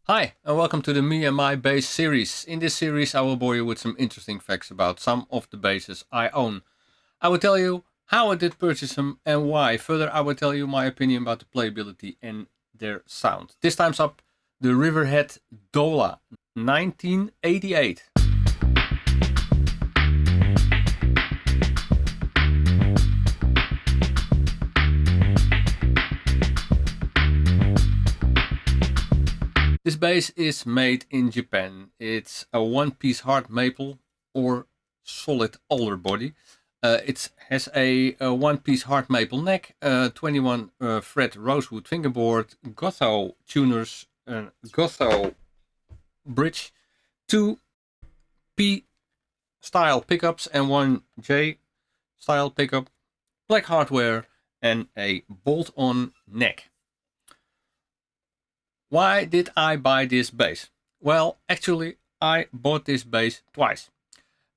Hi, and welcome to the Me and My Bass series. In this series, I will bore you with some interesting facts about some of the basses I own. I will tell you how I did purchase them and why. Further, I will tell you my opinion about the playability and their sound. This time's up the Riverhead Dola 1988. This bass is made in Japan. It's a one-piece hard maple or solid alder body. It has a one-piece hard maple neck, 21 fret rosewood fingerboard, Gotho tuners, Gotho bridge, two P style pickups and one J style pickup, black hardware, and a bolt-on neck. Why did I buy this bass? Well, actually, I bought this bass twice.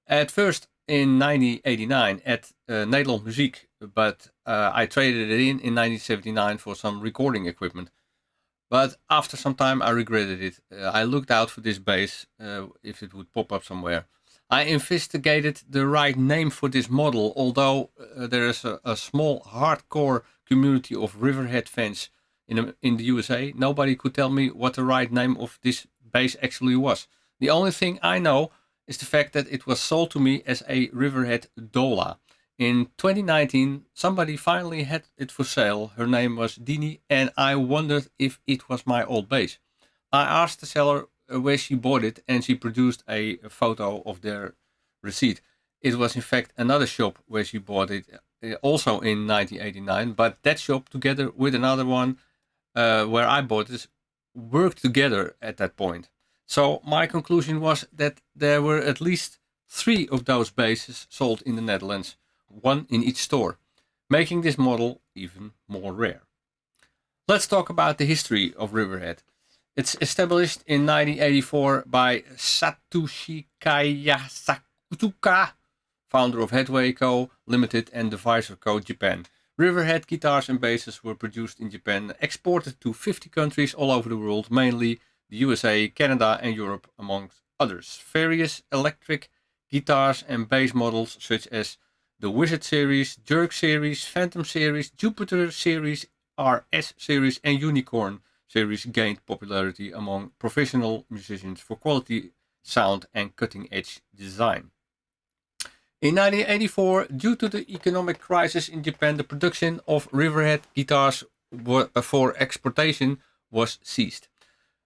At first in 1989 at Nederland Muziek, but I traded it in 1979 for some recording equipment. But after some time, I regretted it. I looked out for this bass if it would pop up somewhere. I investigated the right name for this model, although there is a small hardcore community of Riverhead fans in the USA. Nobody could tell me what the right name of this bass actually was. The only thing I know is the fact that it was sold to me as a Riverhead Dola. In 2019, somebody finally had it for sale. Her name was Dini, and I wondered if it was my old bass. I asked the seller where she bought it, and she produced a photo of their receipt. It was in fact another shop where she bought it, also in 1989, but that shop, together with another one where I bought it, worked together at that point. So my conclusion was that there were at least 3 of those basses sold in the Netherlands, one in each store, making this model even more rare. Let's talk about the history of Riverhead. It's established in 1984 by Satoshi Kayasaka, founder of Headway Co. Limited and Deviser Co. Japan. Riverhead guitars and basses were produced in Japan, exported to 50 countries all over the world, mainly the USA, Canada and Europe, amongst others. Various electric guitars and bass models such as the Wizard series, Jerk series, Phantom series, Jupiter series, RS series and Unicorn series gained popularity among professional musicians for quality sound and cutting-edge design. In 1984, due to the economic crisis in Japan, the production of Riverhead guitars for exportation was ceased.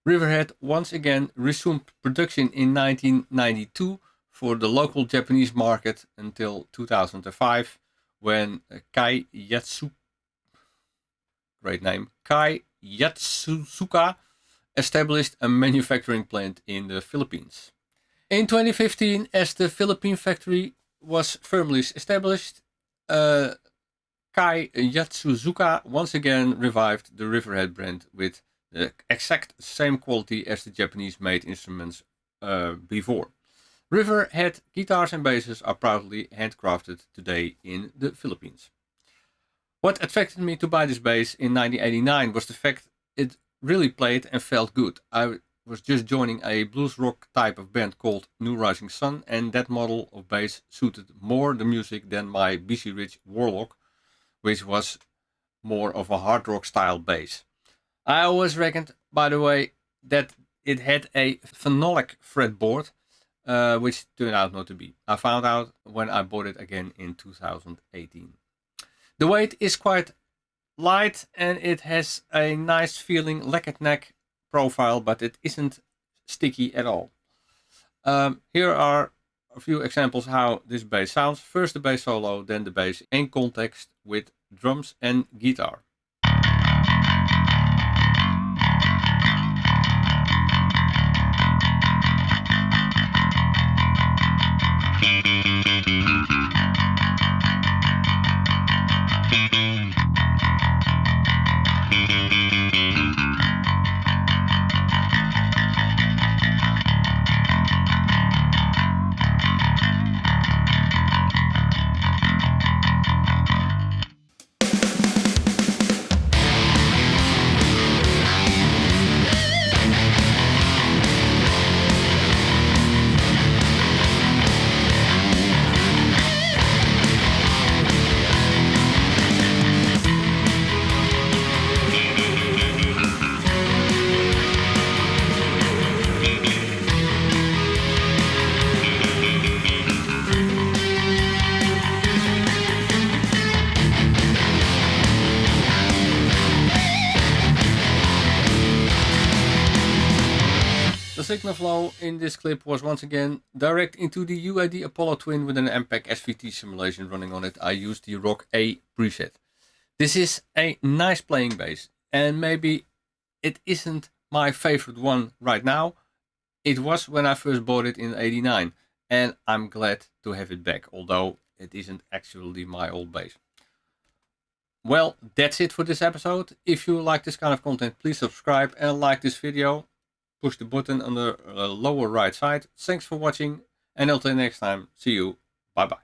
Riverhead once again resumed production in 1992 for the local Japanese market until 2005, when Kai Yatsusuka established a manufacturing plant in the Philippines. In 2015, as the Philippine factory was firmly established, Kai Yatsuzuka once again revived the Riverhead brand with the exact same quality as the Japanese-made instruments before. Riverhead guitars and basses are proudly handcrafted today in the Philippines. What attracted me to buy this bass in 1989 was the fact it really played and felt good. I was just joining a blues rock type of band called New Rising Sun, and that model of bass suited more the music than my BC Rich Warlock, which was more of a hard rock style bass. I always reckoned, by the way, that it had a phenolic fretboard, which turned out not to be. I found out when I bought it again in 2018. The weight is quite light and it has a nice feeling lacquered neck profile, but it isn't sticky at all. Here are a few examples how this bass sounds. First the bass solo, then the bass in context with drums and guitar. signal flow in this clip was once again direct into the UAD Apollo Twin with an MPEG SVT simulation running on it. I used the Rock A preset. This is a nice playing bass, and maybe it isn't my favorite one right now. It was when I first bought it in '89, and I'm glad to have it back, although it isn't actually my old bass. Well, that's it for this episode. If you like this kind of content, please subscribe and like this video. Push the button on the lower right side. Thanks for watching, and until next time, see you. Bye bye.